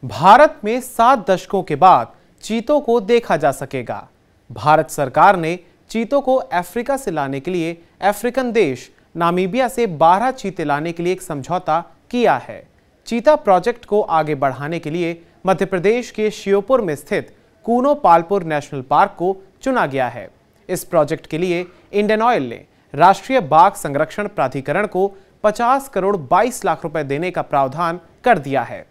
भारत में 7 दशकों के बाद चीतों को देखा जा सकेगा। भारत सरकार ने चीतों को अफ्रीका से लाने के लिए अफ्रीकन देश नामीबिया से 12 चीते लाने के लिए एक समझौता किया है। चीता प्रोजेक्ट को आगे बढ़ाने के लिए मध्य प्रदेश के श्योपुर में स्थित कूनो पालपुर नेशनल पार्क को चुना गया है। इस प्रोजेक्ट के लिए इंडियन ऑयल ने राष्ट्रीय बाघ संरक्षण प्राधिकरण को 50 करोड़ 22 लाख रुपए देने का प्रावधान कर दिया है।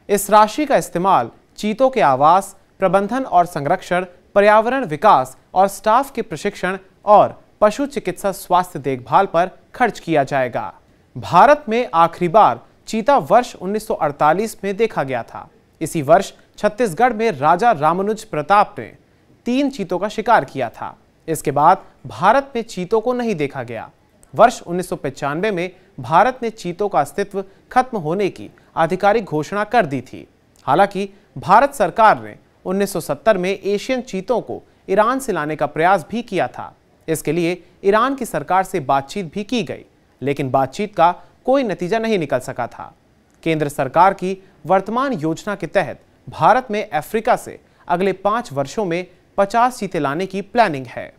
इस राशि का इस्तेमाल चीतों के आवास, प्रबंधन और संरक्षण, पर्यावरण विकास और स्टाफ के प्रशिक्षण और पशु चिकित्सा स्वास्थ्य देखभाल पर खर्च किया जाएगा। भारत में आखिरी बार चीता वर्ष 1948 में देखा गया था। इसी वर्ष छत्तीसगढ़ में राजा रामानुज प्रताप ने 3 चीतों का शिकार किया था। इसके बाद भारत में चीतों को नहीं देखा गया। वर्ष 1995 में भारत ने चीतों का अस्तित्व खत्म होने की आधिकारिक घोषणा कर दी थी। हालांकि भारत सरकार ने 1970 में एशियन चीतों को ईरान से लाने का प्रयास भी किया था। इसके लिए ईरान की सरकार से बातचीत भी की गई, लेकिन बातचीत का कोई नतीजा नहीं निकल सका था। केंद्र सरकार की वर्तमान योजना के तहत भारत में अफ्रीका से अगले 5 वर्षों में 50 चीते लाने की प्लानिंग है।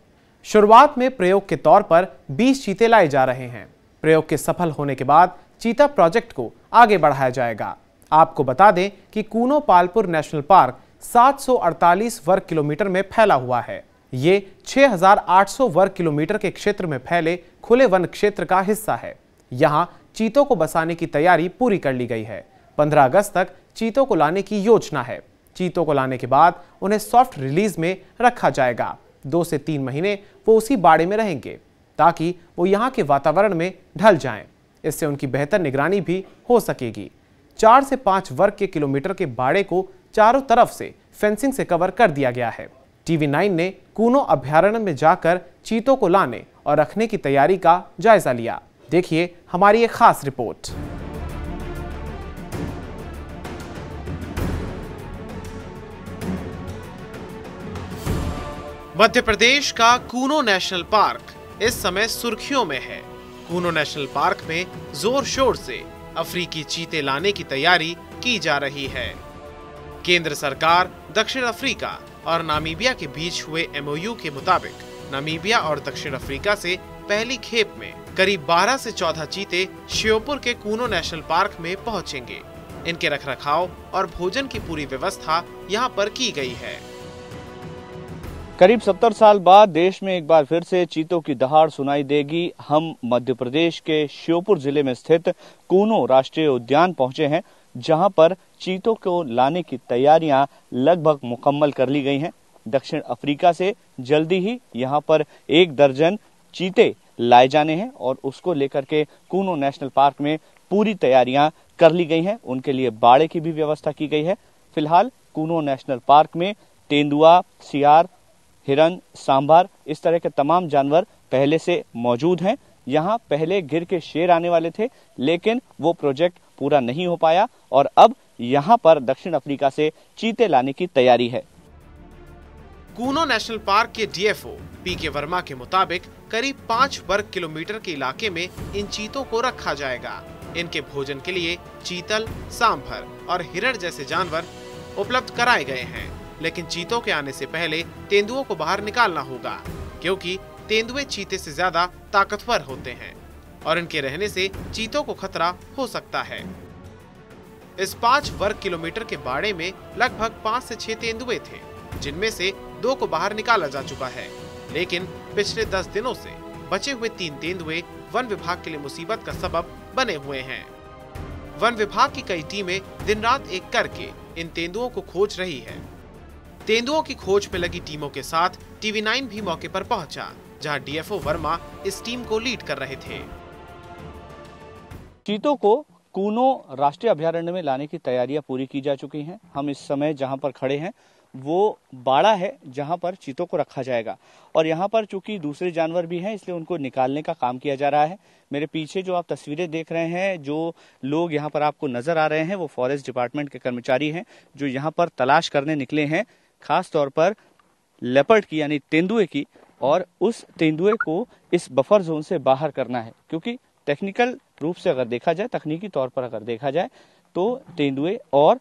शुरुआत में प्रयोग के तौर पर 20 चीते लाए जा रहे हैं। प्रयोग के सफल होने के बाद चीता प्रोजेक्ट को आगे बढ़ाया जाएगा। आपको बता दें कि कूनो पालपुर नेशनल पार्क 748 वर्ग किलोमीटर में फैला हुआ है। ये 6800 वर्ग किलोमीटर के क्षेत्र में फैले खुले वन क्षेत्र का हिस्सा है। यहां चीतों को बसाने की तैयारी पूरी कर ली गई है। 15 अगस्त तक चीतों को लाने की योजना है। चीतों को लाने के बाद उन्हें सॉफ्ट रिलीज में रखा जाएगा। 2 से 3 महीने वो उसी बाड़े में रहेंगे ताकि वो यहाँ के वातावरण में ढल जाएं। इससे उनकी बेहतर निगरानी भी हो सकेगी। 4 से 5 वर्ग के किलोमीटर के बाड़े को चारों तरफ से फेंसिंग से कवर कर दिया गया है। TV9 ने कूनो अभयारण्य में जाकर चीतों को लाने और रखने की तैयारी का जायजा लिया। देखिए हमारी एक खास रिपोर्ट। मध्य प्रदेश का कूनो नेशनल पार्क इस समय सुर्खियों में है। कूनो नेशनल पार्क में जोर शोर से अफ्रीकी चीते लाने की तैयारी की जा रही है। केंद्र सरकार, दक्षिण अफ्रीका और नामीबिया के बीच हुए MOU के मुताबिक नामीबिया और दक्षिण अफ्रीका से पहली खेप में करीब 12 से 14 चीते श्योपुर के कूनो नेशनल पार्क में पहुंचेंगे। इनके रखरखाव और भोजन की पूरी व्यवस्था यहां पर की गई है। करीब 70 साल बाद देश में एक बार फिर से चीतों की दहाड़ सुनाई देगी। हम मध्य प्रदेश के श्योपुर जिले में स्थित कूनो राष्ट्रीय उद्यान पहुंचे हैं, जहां पर चीतों को लाने की तैयारियां लगभग मुकम्मल कर ली गई हैं। दक्षिण अफ्रीका से जल्दी ही यहां पर 1 दर्जन चीते लाए जाने हैं और उसको लेकर के कूनो नेशनल पार्क में पूरी तैयारियां कर ली गई हैं। उनके लिए बाड़े की भी व्यवस्था की गई है। फिलहाल कूनो नेशनल पार्क में तेंदुआ, सियार, हिरन, सांभर इस तरह के तमाम जानवर पहले से मौजूद हैं। यहाँ पहले गिर के शेर आने वाले थे, लेकिन वो प्रोजेक्ट पूरा नहीं हो पाया और अब यहाँ पर दक्षिण अफ्रीका से चीते लाने की तैयारी है। कूनो नेशनल पार्क के DFO PK वर्मा के मुताबिक करीब 5 वर्ग किलोमीटर के इलाके में इन चीतों को रखा जाएगा। इनके भोजन के लिए चीतल, सांभर और हिरण जैसे जानवर उपलब्ध कराए गए हैं, लेकिन चीतों के आने से पहले तेंदुओं को बाहर निकालना होगा, क्योंकि तेंदुए चीते से ज्यादा ताकतवर होते हैं और इनके रहने से चीतों को खतरा हो सकता है। इस 5 वर्ग किलोमीटर के बाड़े में लगभग 5 से 6 तेंदुए थे, जिनमें से 2 को बाहर निकाला जा चुका है, लेकिन पिछले 10 दिनों से बचे हुए 3 तेंदुए वन विभाग के लिए मुसीबत का सबब बने हुए हैं। वन विभाग की कई टीमें दिन रात एक करके इन तेंदुओं को खोज रही है। तेंदुओं की खोज में लगी टीमों के साथ TV9 भी मौके पर पहुंचा, जहां DFO वर्मा इस टीम को लीड कर रहे थे। चीतों को कूनो राष्ट्रीय अभयारण्य में लाने की तैयारियां पूरी की जा चुकी हैं। हम इस समय जहां पर खड़े हैं वो बाड़ा है जहां पर चीतों को रखा जाएगा और यहाँ पर चूंकि दूसरे जानवर भी हैं, इसलिए उनको निकालने का काम किया जा रहा है। मेरे पीछे जो आप तस्वीरें देख रहे हैं, जो लोग यहाँ पर आपको नजर आ रहे हैं, वो फॉरेस्ट डिपार्टमेंट के कर्मचारी हैं जो यहाँ पर तलाश करने निकले हैं, खास तौर पर लेपर्ड की यानी तेंदुए की, और उस तेंदुए को इस बफर जोन से बाहर करना है। क्योंकि टेक्निकल रूप से अगर देखा जाए, तकनीकी तौर पर अगर देखा जाए तो तेंदुए और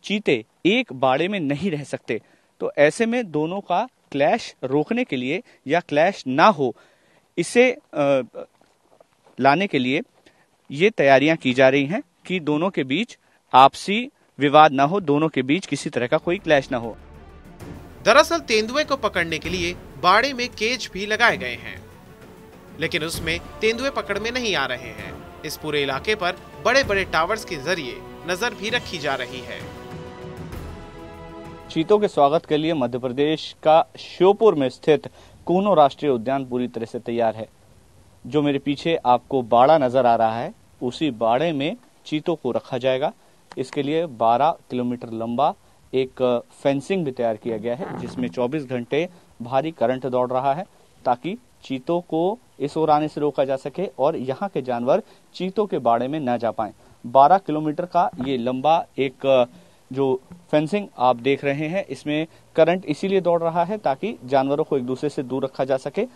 चीते एक बाड़े में नहीं रह सकते। तो ऐसे में दोनों का क्लैश रोकने के लिए या क्लैश ना हो, इसे लाने के लिए ये तैयारियां की जा रही हैं कि दोनों के बीच आपसी विवाद ना हो, दोनों के बीच किसी तरह का कोई क्लैश ना हो। दरअसल तेंदुए को पकड़ने के लिए बाड़े में केज भी लगाए गए हैं, लेकिन उसमें तेंदुए पकड़ में नहीं आ रहे हैं। इस पूरे इलाके पर बड़े बड़े टावर्स के जरिए नजर भी रखी जा रही है। चीतों के स्वागत के लिए मध्य प्रदेश का श्योपुर में स्थित कूनो राष्ट्रीय उद्यान पूरी तरह से तैयार है। जो मेरे पीछे आपको बाड़ा नजर आ रहा है, उसी बाड़े में चीतों को रखा जाएगा। इसके लिए 12 किलोमीटर लंबा एक फेंसिंग भी तैयार किया गया है, जिसमें 24 घंटे भारी करंट दौड़ रहा है, ताकि चीतों को इस ओर आने से रोका जा सके और यहाँ के जानवर चीतों के बाड़े में न जा पाए। 12 किलोमीटर का ये लंबा एक जो फेंसिंग आप देख रहे हैं, इसमें करंट इसीलिए दौड़ रहा है ताकि जानवरों को एक दूसरे से दूर रखा जा सके।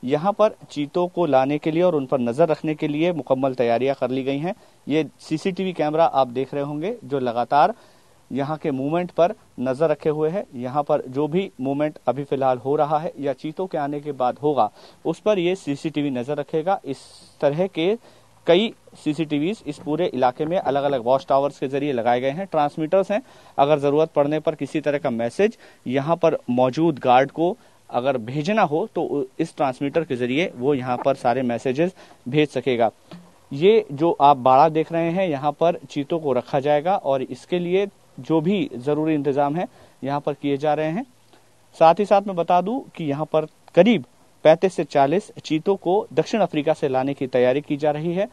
यहाँ पर चीतों को लाने के लिए और उन पर नजर रखने के लिए मुकम्मल तैयारियां कर ली गई हैं। ये सीसीटीवी कैमरा आप देख रहे होंगे जो लगातार यहाँ के मूवमेंट पर नजर रखे हुए है। यहाँ पर जो भी मूवमेंट अभी फिलहाल हो रहा है या चीतों के आने के बाद होगा, उस पर ये सीसीटीवी नजर रखेगा। इस तरह के कई सीसीटीवीज इस पूरे इलाके में अलग अलग वॉच टावर्स के जरिए लगाए गए हैं। ट्रांसमीटर्स हैं, अगर जरूरत पड़ने पर किसी तरह का मैसेज यहाँ पर मौजूद गार्ड को अगर भेजना हो तो इस ट्रांसमीटर के जरिए वो यहाँ पर सारे मैसेजेस भेज सकेगा। ये जो आप बाड़ा देख रहे हैं, यहाँ पर चीतों को रखा जाएगा और इसके लिए जो भी जरूरी इंतजाम है यहाँ पर किए जा रहे हैं। साथ ही साथ मैं बता दूं कि यहाँ पर करीब 35 से 40 चीतों को दक्षिण अफ्रीका से लाने की तैयारी की जा रही है।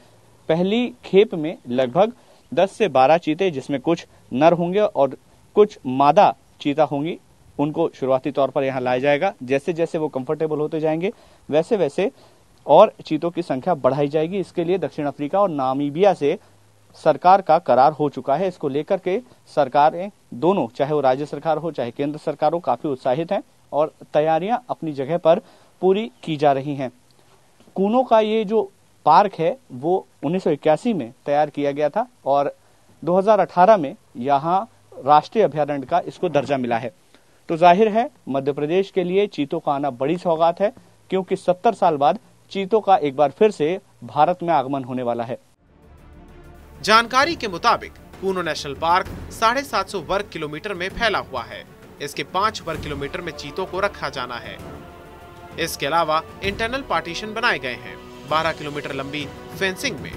पहली खेप में लगभग 10 से 12 चीते, जिसमें कुछ नर होंगे और कुछ मादा चीता होंगी, उनको शुरुआती तौर पर यहाँ लाया जाएगा। जैसे जैसे वो कंफर्टेबल होते जाएंगे वैसे वैसे और चीतों की संख्या बढ़ाई जाएगी। इसके लिए दक्षिण अफ्रीका और नामीबिया से सरकार का करार हो चुका है। इसको लेकर के सरकारें दोनों, चाहे वो राज्य सरकार हो चाहे केंद्र सरकार हो, काफी उत्साहित हैं और तैयारियां अपनी जगह पर पूरी की जा रही हैं। कूनो का ये जो पार्क है वो 1981 में तैयार किया गया था और 2018 में यहाँ राष्ट्रीय अभयारण्य का इसको दर्जा मिला है। तो जाहिर है मध्य प्रदेश के लिए चीतों का आना बड़ी सौगात है, क्योंकि 70 साल बाद चीतों का एक बार फिर से भारत में आगमन होने वाला है। जानकारी के मुताबिक कूनो नेशनल पार्क 750 वर्ग किलोमीटर में फैला हुआ है। इसके 5 वर्ग किलोमीटर में चीतों को रखा जाना है। इसके अलावा इंटरनल पार्टीशन बनाए गए हैं। 12 किलोमीटर लंबी फेंसिंग में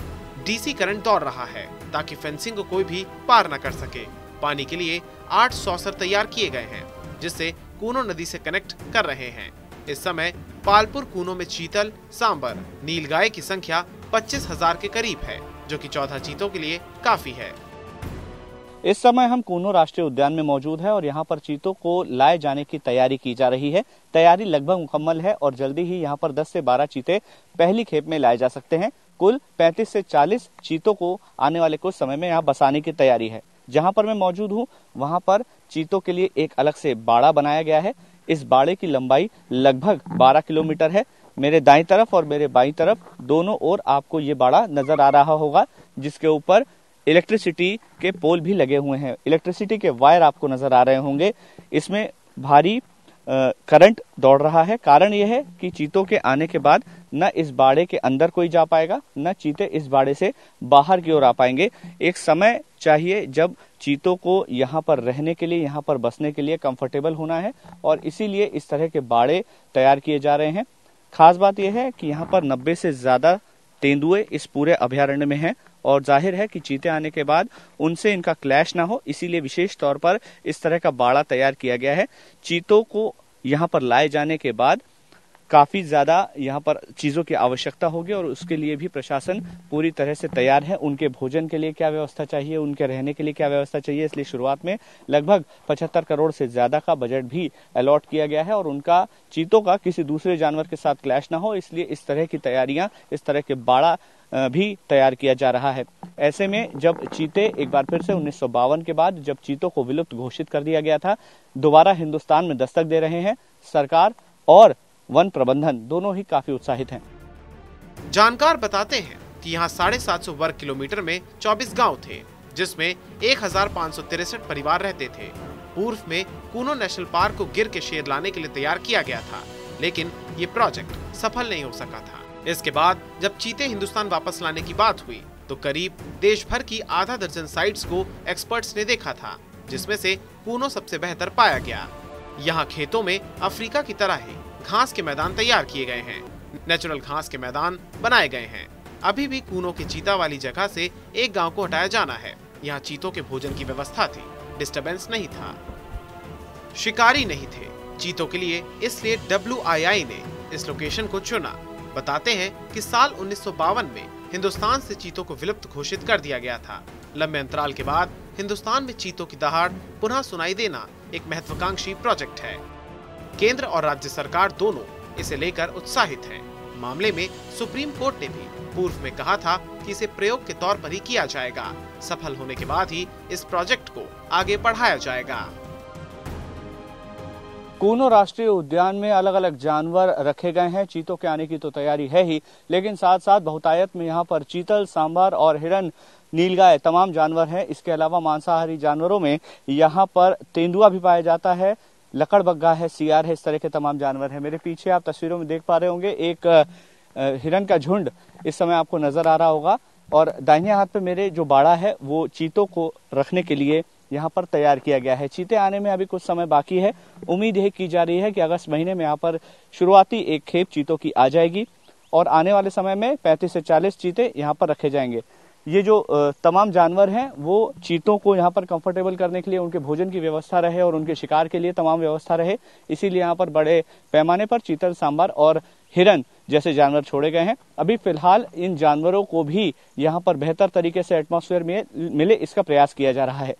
डीसी करंट दौड़ रहा है ताकि फेंसिंग को कोई भी पार न कर सके। पानी के लिए 8 सॉसर तैयार किए गए हैं, जिससे कूनो नदी से कनेक्ट कर रहे हैं। इस समय पालपुर कूनो में चीतल, सांबर, नीलगाय की संख्या 25,000 के करीब है, जो कि 14 चीतों के लिए काफी है। इस समय हम कूनो राष्ट्रीय उद्यान में मौजूद है और यहाँ पर चीतों को लाए जाने की तैयारी की जा रही है। तैयारी लगभग मुकम्मल है और जल्दी ही यहाँ पर 10 से 12 चीते पहली खेप में लाए जा सकते हैं। कुल 35 से 40 चीतों को आने वाले कुछ समय में यहाँ बसाने की तैयारी है। जहाँ पर मैं मौजूद हूँ वहाँ पर चीतों के लिए एक अलग से बाड़ा बनाया गया है। इस बाड़े की लंबाई लगभग 12 किलोमीटर है। मेरे दाईं तरफ और मेरे बाईं तरफ दोनों ओर आपको ये बाड़ा नजर आ रहा होगा, जिसके ऊपर इलेक्ट्रिसिटी के पोल भी लगे हुए हैं। इलेक्ट्रिसिटी के वायर आपको नजर आ रहे होंगे। इसमें भारी करंट दौड़ रहा है। कारण यह है कि चीतों के आने के बाद न इस बाड़े के अंदर कोई जा पाएगा, न चीते इस बाड़े से बाहर की ओर आ पाएंगे। एक समय चाहिए जब चीतों को यहाँ पर रहने के लिए, यहाँ पर बसने के लिए कंफर्टेबल होना है और इसीलिए इस तरह के बाड़े तैयार किए जा रहे हैं। खास बात यह है कि यहाँ पर 90 से ज्यादा तेंदुए इस पूरे अभयारण्य में हैं और जाहिर है कि चीते आने के बाद उनसे इनका क्लैश ना हो, इसीलिए विशेष तौर पर इस तरह का बाड़ा तैयार किया गया है। चीतों को यहाँ पर लाए जाने के बाद काफी ज्यादा यहाँ पर चीजों की आवश्यकता होगी और उसके लिए भी प्रशासन पूरी तरह से तैयार है। उनके भोजन के लिए क्या व्यवस्था चाहिए, उनके रहने के लिए क्या व्यवस्था चाहिए, इसलिए शुरुआत में लगभग 75 करोड़ से ज्यादा का बजट भी अलॉट किया गया है और उनका चीतों का किसी दूसरे जानवर के साथ क्लैश ना हो, इसलिए इस तरह की तैयारियां, इस तरह के बाड़ा भी तैयार किया जा रहा है। ऐसे में जब चीते एक बार फिर से 1952 के बाद जब चीतों को विलुप्त घोषित कर दिया गया था, दोबारा हिंदुस्तान में दस्तक दे रहे हैं। सरकार और वन प्रबंधन दोनों ही काफी उत्साहित हैं। जानकार बताते हैं कि यहाँ 750 वर्ग किलोमीटर में 24 गांव थे। जिसमें 1563 परिवार रहते थे। पूर्व में कूनो नेशनल पार्क को गिर के शेर लाने के लिए तैयार किया गया था, लेकिन ये प्रोजेक्ट सफल नहीं हो सका था। इसके बाद जब चीते हिंदुस्तान वापस लाने की बात हुई तो करीब देश भर की आधा दर्जन साइट्स को एक्सपर्ट्स ने देखा था, जिसमें से कूनो सबसे बेहतर पाया गया। यहाँ खेतों में अफ्रीका की तरह ही घास के मैदान तैयार किए गए हैं, नेचुरल घास के मैदान बनाए गए हैं। अभी भी कूनो के चीता वाली जगह से एक गांव को हटाया जाना है। यहाँ चीतों के भोजन की व्यवस्था थी, डिस्टरबेंस नहीं था, शिकारी नहीं थे चीतों के लिए, इसलिए WII ने इस लोकेशन को चुना। बताते हैं कि साल 1952 में हिंदुस्तान से चीतों को विलुप्त घोषित कर दिया गया था। लंबे अंतराल के बाद हिंदुस्तान में चीतों की दहाड़ पुनः सुनाई देना एक महत्वाकांक्षी प्रोजेक्ट है। केंद्र और राज्य सरकार दोनों इसे लेकर उत्साहित हैं। मामले में सुप्रीम कोर्ट ने भी पूर्व में कहा था कि इसे प्रयोग के तौर पर ही किया जाएगा। सफल होने के बाद ही इस प्रोजेक्ट को आगे बढ़ाया जाएगा। कूनो राष्ट्रीय उद्यान में अलग अलग जानवर रखे गए हैं। चीतों के आने की तो तैयारी है ही, लेकिन साथ साथ बहुतायत में यहाँ पर चीतल, सांभर और हिरन, नीलगाय तमाम जानवर हैं। इसके अलावा मांसाहारी जानवरों में यहाँ पर तेंदुआ भी पाया जाता है, लकड़बग्गा है, सियार है, इस तरह के तमाम जानवर हैं। मेरे पीछे आप तस्वीरों में देख पा रहे होंगे एक हिरन का झुंड इस समय आपको नजर आ रहा होगा, और दाहिने हाथ पे मेरे जो बाड़ा है वो चीतों को रखने के लिए यहाँ पर तैयार किया गया है। चीते आने में अभी कुछ समय बाकी है। उम्मीद यह की जा रही है कि अगस्त महीने में यहाँ पर शुरुआती एक खेप चीतों की आ जाएगी और आने वाले समय में 35 से 40 चीते यहाँ पर रखे जाएंगे। ये जो तमाम जानवर हैं वो चीतों को यहाँ पर कंफर्टेबल करने के लिए, उनके भोजन की व्यवस्था रहे और उनके शिकार के लिए तमाम व्यवस्था रहे, इसीलिए यहाँ पर बड़े पैमाने पर चीतल, सांभर और हिरन जैसे जानवर छोड़े गए हैं। अभी फिलहाल इन जानवरों को भी यहाँ पर बेहतर तरीके से एटमॉस्फेयर में मिले, इसका प्रयास किया जा रहा है।